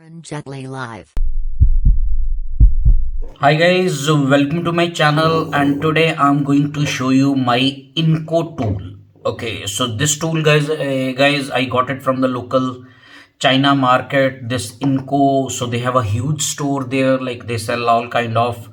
karanjetlilive. Hi guys, welcome to my channel, and today I'm going to show you my Ingco tool. Okay, so this tool guys, I got it from the local China market. This Ingco, so they have a huge store there, like they sell all kind of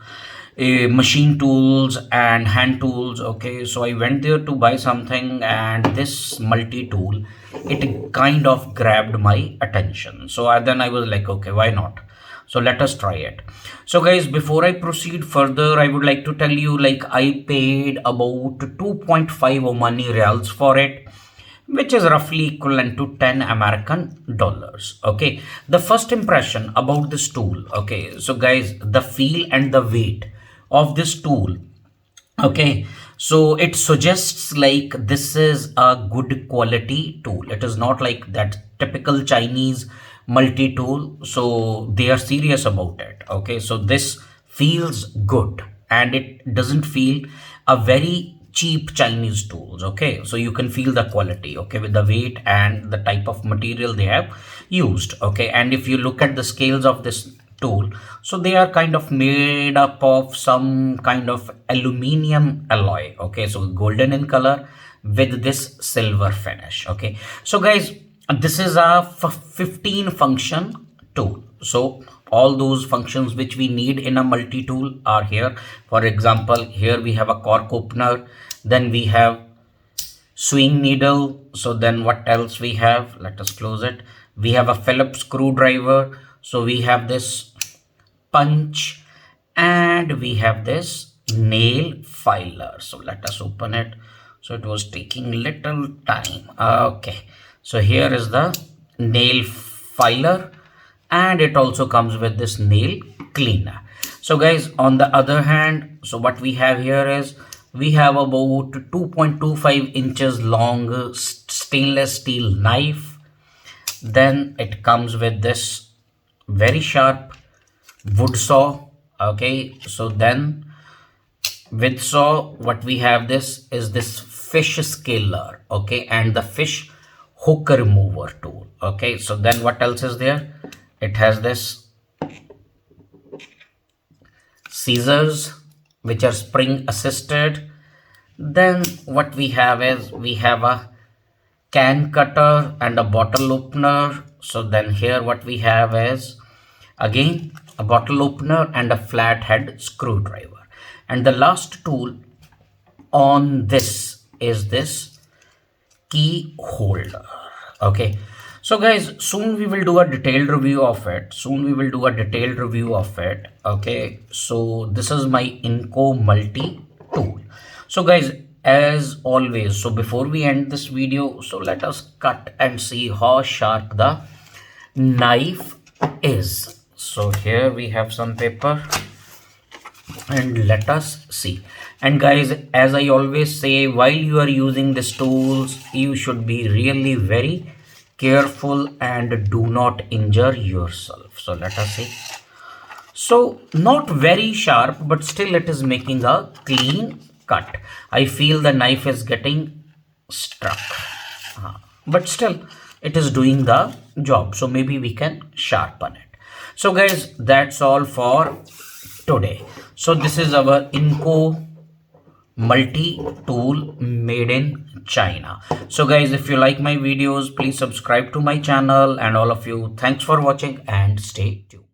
machine tools and hand tools. Okay, so I went there to buy something, and this multi-tool, it kind of grabbed my attention. So then I was like, okay, why not? So let us try it. So guys, before I proceed further, I would like to tell you, like, I paid about 2.5 Omani Reals for it, which is roughly equivalent to 10 American dollars. Okay, the first impression about this tool. Okay, so guys, the feel and the weight of this tool. Okay, so it suggests like this is a good quality tool. It is not like that typical Chinese multi-tool. So they are serious about it. Okay, so this feels good, and it doesn't feel a very cheap Chinese tools. Okay, so you can feel the quality, okay, with the weight and the type of material they have used. Okay, and if you look at the scales of this tool, so they are kind of made up of some kind of aluminium alloy. Okay, so golden in color with this silver finish. Okay, so guys, this is a 15 function tool. So all those functions which we need in a multi-tool are here. For example, here we have a cork opener, then we have swing needle. So then what else we have? Let us close it. We have a Phillips screwdriver. So we have this punch, and we have this nail filer. So let us open it. So it was taking little time. Okay, so here is the nail filer, and it also comes with this nail cleaner. So guys, on the other hand, so what we have here is we have about 2.25 inches long stainless steel knife. Then it comes with this very sharp wood saw. Okay, so then with saw, what we have this is this fish scaler. Okay, and the fish hook remover tool. Okay, so then what else is there? It has this scissors which are spring assisted. Then what we have is we have a can cutter and a bottle opener. So then here what we have is again a bottle opener and a flathead screwdriver. And the last tool on this is this key holder. Okay, so guys, soon we will do a detailed review of it. Okay, so this is my Ingco multi tool. So guys, as always, so before we end this video, so let us cut and see how sharp the knife is. So here we have some paper, and let us see. And guys, as I always say, while you are using these tools, you should be really very careful and do not injure yourself. So let us see. So not very sharp, but still it is making a clean cut. I feel the knife is getting struck, but still it is doing the job. So maybe we can sharpen it. So guys, that's all for today. So this is our Ingco multi-tool made in China. So guys, if you like my videos, please subscribe to my channel, and all of you, thanks for watching and stay tuned.